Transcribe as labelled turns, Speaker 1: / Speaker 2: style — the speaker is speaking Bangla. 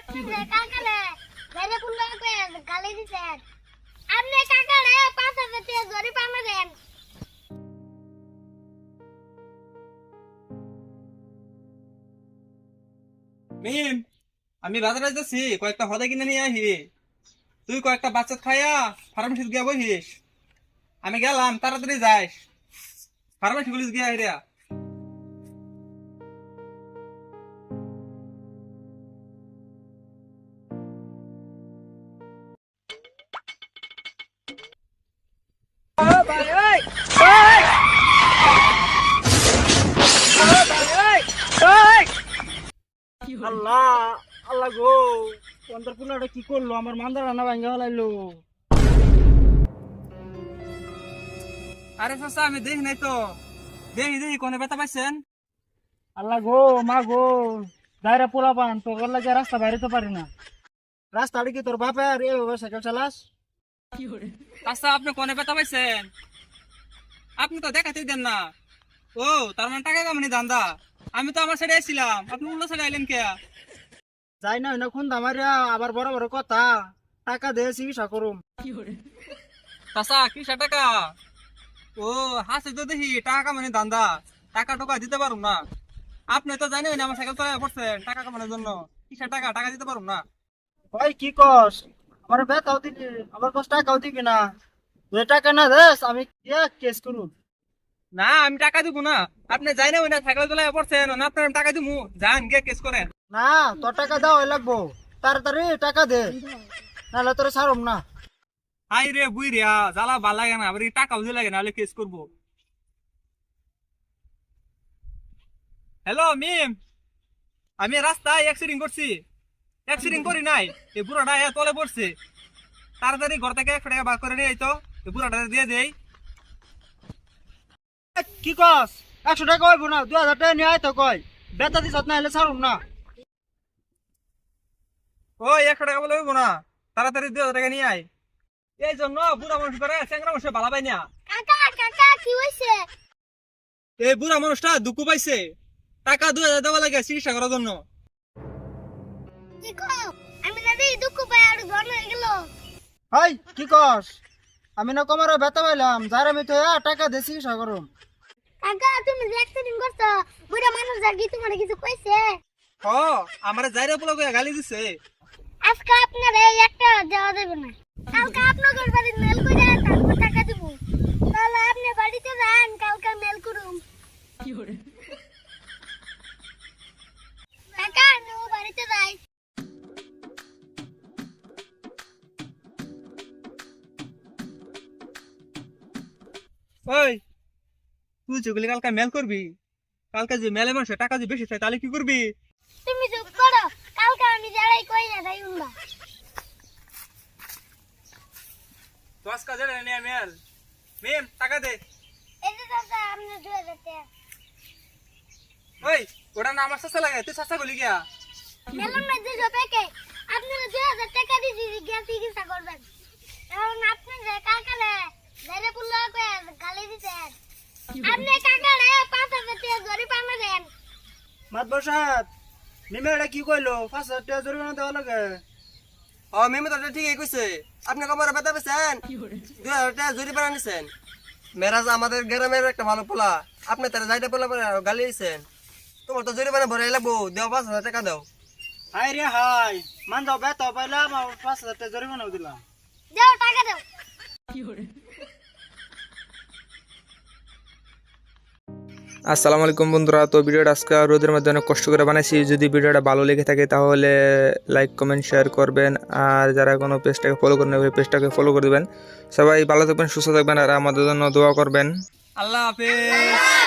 Speaker 1: আপনি যে কাকারে বাইরে পুল্লা করে গালি দিছেন আপনি কাকারে 5,000 টাকা জরিমানা দেন।
Speaker 2: মিম, আমি বাজারে যাচ্ছি, কয়েকটা হদা কিনে নিয়ে আহি। তুই কয়েকটা বাচ্চা খাইয়া ফার্মেসি গিয়া বহিস। আমি গেলাম, তাড়াতাড়ি যাইস। ফার্মেসি গুলিস গিয়া হিরিয়া।
Speaker 3: আল্লাহ আল্লাহ গো পন্দর পুলাটা কি করলো আমার মান্দার রান্না ভাঙ্গা হলাইলো।
Speaker 2: আরে চাচা, আমি দেখি নাই তো। দেখি দেখি কোনে ব্যথা পাইছেন।
Speaker 3: আল্লাহ গো মা গো দায়রা পোলা পান তো ওর লাগে রাস্তা বাইরে তো পারি না। রাস্তা কি তোর বাপের এইভাবে সাইকেল চালাস?
Speaker 2: চাচা, আপনি কোনে ব্যথা পাইছেন? আপনি তো দেখাতেই দেন না। ও, তার মানে টাকা কামানি ধান্দা। আমি তো আমার সাইডে আসছিলাম, আপনি অন্য সাইডে আইলেন কে?
Speaker 3: যাই না না খুন দামারিয়া আবার বড় বড় কথা টাকা দে চিকিৎসা করুম।
Speaker 2: চাচা, কি টাকা? ও, হাসি তো দেখি টাকা কামানি ধান্দা। টাকা টোকা দিতে পারুম না। আপনি তো জানেন আমার সাইকেল চালায় পড়ছেন টাকা কামানোর জন্য। কিসের টাকা? টাকা দিতে পারুম না।
Speaker 3: ওই কি কস আমার বেতাও দিবি আমার কষ্ট টাকাও দিবি না? তুই টাকা না দেস আমি কেস করুম।
Speaker 2: না, আমি টাকা দিব না। আপনি যাই না সাইকেল চালায় পড়ছেন না, আপনার আমি টাকা দিব। যান গিয়ে কেস করেন।
Speaker 3: না তোর টাকা দাও লাগবো, তাড়াতাড়ি টাকা দে নাহলে তোর ছাড়ুম না।
Speaker 2: হাই রে বুই রে, জ্বালা ভাল লাগে না, আবার এই টাকাও দিয়ে লাগে, নাহলে কেস করবো। হ্যালো মিম, আমি রাস্তায় অ্যাক্সিডেন্ট করছি। অ্যাক্সিডেন্ট করি নাই, এই বুড়াটা তলে পড়ছে। তাড়াতাড়ি ঘর থেকে 100 টাকা বার করে নিয়ে আইতো, এই বুড়াটা দিয়ে দেই।
Speaker 3: কি কস 100 টাকা হইব না 2000 টাকা নিয়ে আয় তো কই বেতা দিস না হলে ছাড়ুম না।
Speaker 2: ওই 100 টাকা বলে হইব না, তাড়াতাড়ি 2000 টাকা নিয়ে আয়। এই জন্য বুড়া মানুষ করে চ্যাংরা মানুষ ভালো পাই না।
Speaker 1: কাকা কাকা কি হইছে?
Speaker 2: এই বুড়া মানুষটা দুঃখ পাইছে, টাকা 2000 দেওয়া লাগে চিকিৎসা করার জন্য।
Speaker 1: কি কও আমি না দেই দুঃখ পাই আর ঘন হয়ে গেল।
Speaker 3: হাই কি কস আমি না কমারে বেতা পাইলাম যার আমি তো টাকা দে চিকিৎসা করুম।
Speaker 1: কাকা তুমি যে অ্যাক্সিডেন্ট করছো বুড়া মানুষ যা কি তোমার কিছু কইছে?
Speaker 2: হ, আমারে যাইরে পোলা কইয়া গালি দিছে।
Speaker 1: আজকে আপনার এই একটা দেওয়া যাবে না, কালকে আপনাদের বাড়ির মেল করে তারপর টাকা দিব। তাহলে আপনি বাড়িতে যান, কালকে মেল করুম। কাকা নো বাড়িতে যাই।
Speaker 2: ওই, তুই যেগুলি কালকে মেল করবি, কালকে যে মেলে মানুষের টাকা যে বেশি চাই, তাহলে কি করবি?
Speaker 1: তুমি চুপ করো, কালকে আমি যারাই কই না তাই উনবা।
Speaker 2: 10 কাজে নিয়ে মেল। মেম, টাকা দে।
Speaker 1: এই যে দাদা আপনি 2000 টাকা
Speaker 2: ওই, ওটা না আমার চাচা লাগে, তুই চাচা বলি গিয়া।
Speaker 1: মেলন না দিছো পেকে আপনি 2000 টাকা দিয়ে গিয়া চিকিৎসা করবেন। এখন আপনি যে কাকারে যারে পুল্লা করে গালি দিতেন আপনি কাকারে 5,000 টাকা জরিমানা দেন।
Speaker 3: মাত বসাত নিমে এটা কি কইলো 5000 টাকা জরিমানা দেওয়া লাগে?
Speaker 4: ও মেমে তো ঠিকই কইছে। আপনি কমারে ব্যথা পেয়েছেন, 2000 টাকা জরিমানা নিছেন। মেরাজ আমাদের গ্রামের একটা ভালো পোলা, আপনি তারা যাইতে পোলা পরে গালি দিয়েছেন। তোমার তো জরিমানা ভরে লাগবো, দেও 5000 টাকা দাও।
Speaker 3: হাই রে হাই মান যাও বেতা পাইলাম আর 5000 টাকা জরিমানা দিলাম।
Speaker 1: দাও টাকা দাও।
Speaker 5: আসসালামু আলাইকুম বন্ধুরা। তো ভিডিওটা আজকে রোদের মধ্যে অনেক কষ্ট করে বানাইছি। যদি ভিডিওটা ভালো লেগে থাকে তাহলে লাইক কমেন্ট শেয়ার করবেন, আর যারা কোনো পেজটাকে ফলো করেন ওই পেজটাকে ফলো করে দেবেন। সবাই ভালো থাকবেন, সুস্থ থাকবেন, আর আমাদের জন্য দোয়া করবেন।
Speaker 2: আল্লাহ হাফেজ।